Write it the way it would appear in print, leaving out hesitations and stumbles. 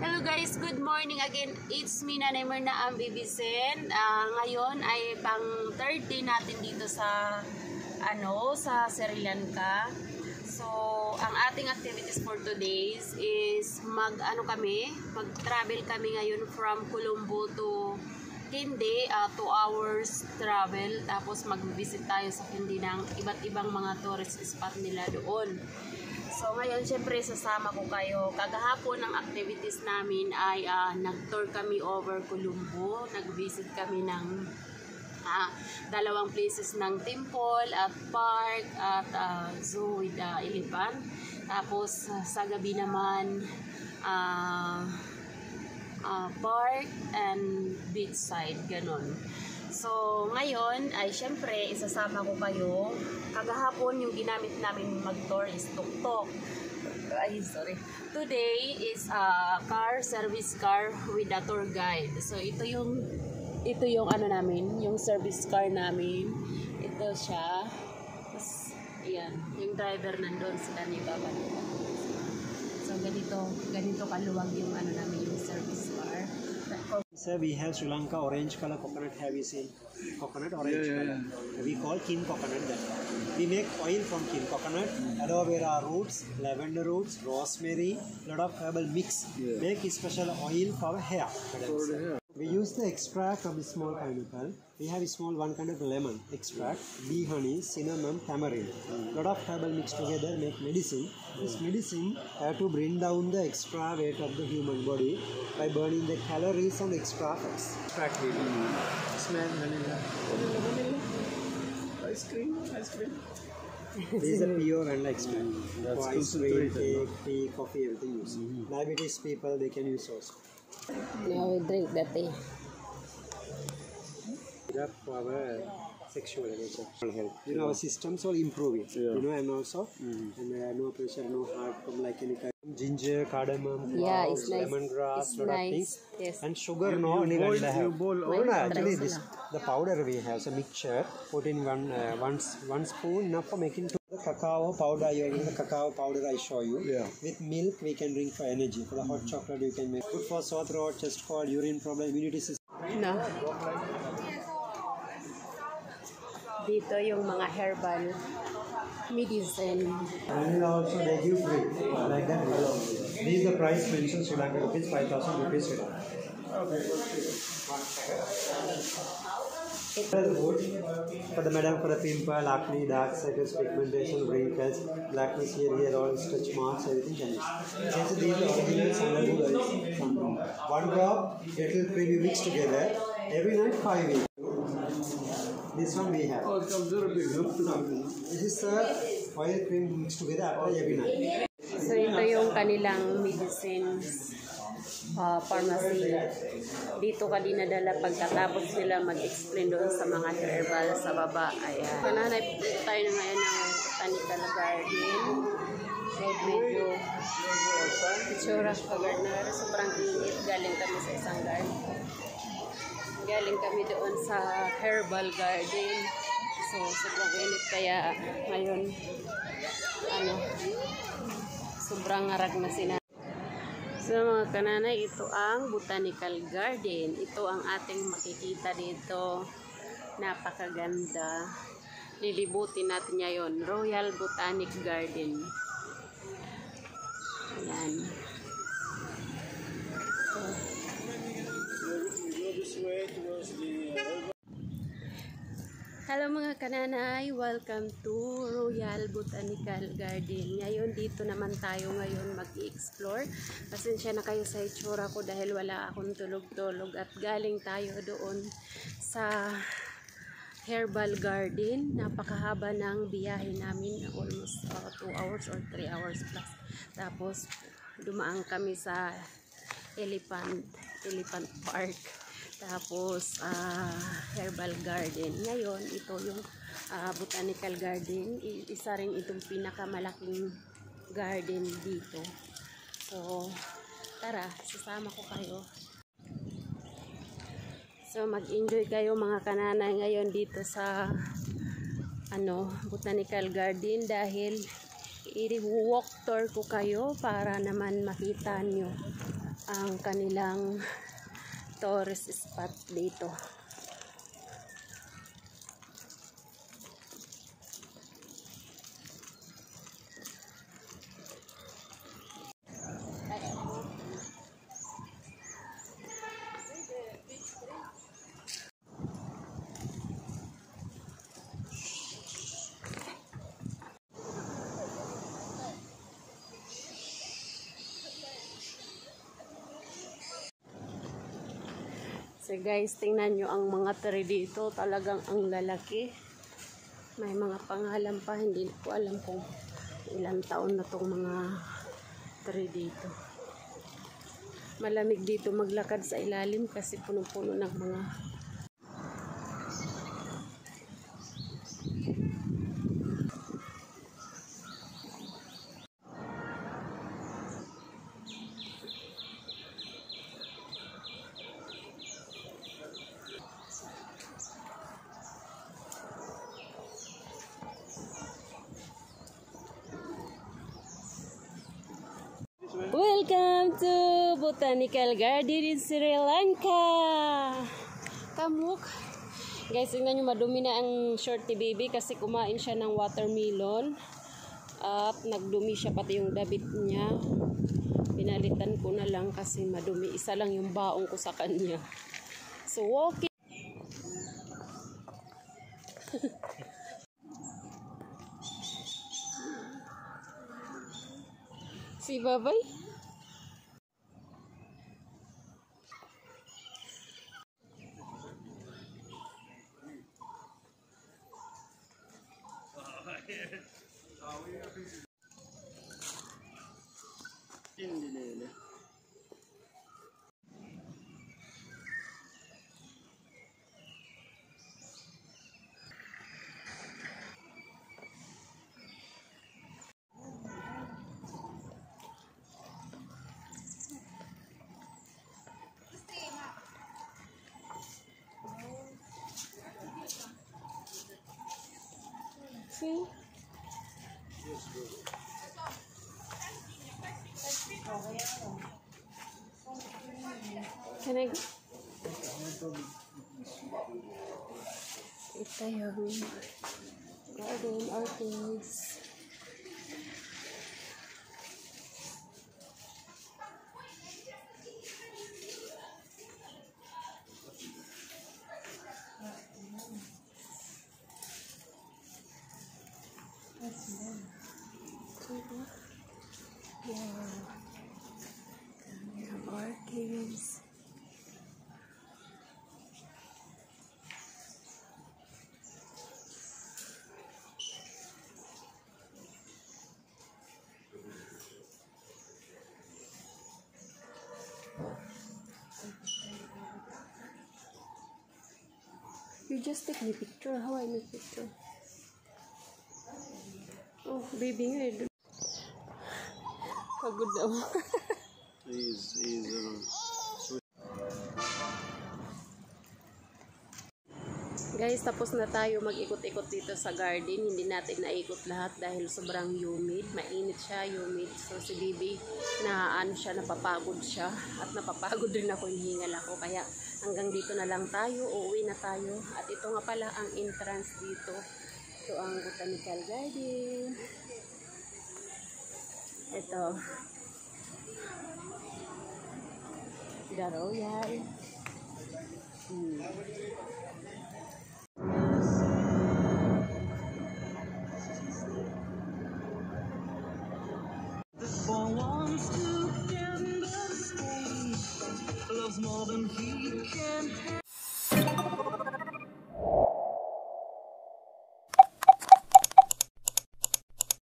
Hello guys, good morning again. It's me, Nanay Myrna ang Bibisen. Ngayon ay pang third day natin dito sa sa Sri Lanka. So, ang ating activities for today's is mag-travel kami ngayon from Colombo to Kandy, 2 hours travel. Tapos mag-visit tayo sa Kandy ng iba't ibang mga tourist spot nila doon. So ngayon, syempre sasama ko kayo. Kagahapon ang activities namin ay nag-tour kami over Colombo. Nag-visit kami ng dalawang places ng temple at park at zoo with elephant. Tapos sa gabi naman park and beachside, ganon. So, ngayon ay syempre isasama ko kayo. Kagahapon yung ginamit namin mag-tour is tuk-tuk. Today is service car with a tour guide. So, ito yung namin, yung service car namin. Ito siya. Tapos, ayan, yung driver nandun, sila ni Baba nila. So, ganito kaluwag yung namin, yung service car. Sir, we have Sri Lanka orange color coconut. Have you seen coconut orange color? We call kin coconut that. We make oil from kin coconut, aloe vera roots, lavender roots, rosemary, lot of herbal mix. Make special oil for hair. We use the extract of the small pineapple. We have a small one kind of lemon extract, bee honey, cinnamon, tamarind. Lot of herbal mixed together make medicine. This medicine have to bring down the extra weight of the human body by burning the calories and extra fats. Extract it. Smell vanilla. Ice cream. This is a pure vanilla extract. For ice cream, cake, tea, coffee, everything use. Diabetes people, they can use also. Now we drink that tea. For our sexual health. You know, our systems all improve it. You know, and also, no pressure, no heart, like any kind of ginger, cardamom, cloves, lemongrass, lot of things. Yes. And sugar, no, actually, the powder we have, so mixture, put in one spoon, enough for making the cacao powder. You are getting the cacao powder I show you. With milk, we can drink for energy. For the hot chocolate, you can make. Good for sore throat, chest cold, urine problem, immunity system. No. Dito yung mga herbal medicine. And also they give free, like that. This is the price mentioned, Sri Lanka rupees, 5,000 rupees. For the madam, for the pimple, acne, dark circles, pigmentation, wrinkles, blackness here, all stretch marks, everything can use. Since these are original sandalwood, 1 drop, it will be mixed together every night 5 weeks. This one we have. This is the oil cream mixed together after every night. So ito yung kanilang medicines pharmacy. Dito ka dinadala pagkatapos nila mag-explain doon sa mga herbal sa baba. Ayan. Kananay tayo na ngayon ng botanical garden. So medyo itsura pa gardener. Sobrang init. Galing kami sa isang garden. Galing kami doon sa herbal garden. So, sobrang init kaya ngayon, sobrang ngarag na sina. So, mga kananay, ito ang botanical garden. Ito ang ating makikita dito. Napakaganda. Lilibutin natin ngayon. Royal Botanic Garden. Ayan. Hello mga kananay, welcome to Royal Botanical Garden. Ngayon dito naman tayo ngayon mag-explore. Pasensya na kayo sa itsura ko dahil wala akong tulog-tulog at galing tayo doon sa herbal garden. Napakahaba ng biyahe namin, almost 2 hours or 3 hours plus. Tapos dumaan kami sa elephant park. Tapos herbal garden. Ngayon ito yung botanical garden. Isa rin itong pinakamalaking garden dito. So tara, sasama ko kayo. So mag-enjoy kayo mga kananay ngayon dito sa botanical garden dahil i-walk tour ko kayo para naman makita nyo ang kanilang tourist spot dito. So guys, tingnan nyo ang mga tree dito. Talagang ang lalaki. May mga pangalan pa. Hindi ko alam kung ilang taon na tong mga tree dito. Malamig dito maglakad sa ilalim kasi punong-puno ng mga Welcome to Botanical Garden in Sri Lanka. Kamuk. Guys, tingnan nyo, madumi na ang shorty baby kasi kumain siya ng watermelon. At nagdumi siya pati yung dabit niya. Pinalitan ko na lang kasi madumi. Isa lang yung baong ko sa kanya. So, walking. Si Babay. See? Can I go? Ito yung garden orchids. Orchids. You just take me picture. How I make picture? Oh, baby nga. Pagod daw. Guys, tapos na tayo mag-ikot-ikot dito sa garden. Hindi natin naikot lahat dahil sobrang humid. Mainit siya, humid. So si Bibi, napapagod siya. At napapagod rin ako, hinihingal ako. Kaya hanggang dito na lang tayo. Uuwi na tayo. At ito nga pala ang entrance dito. Ito ang Botanical Garden. Ito. The Royal.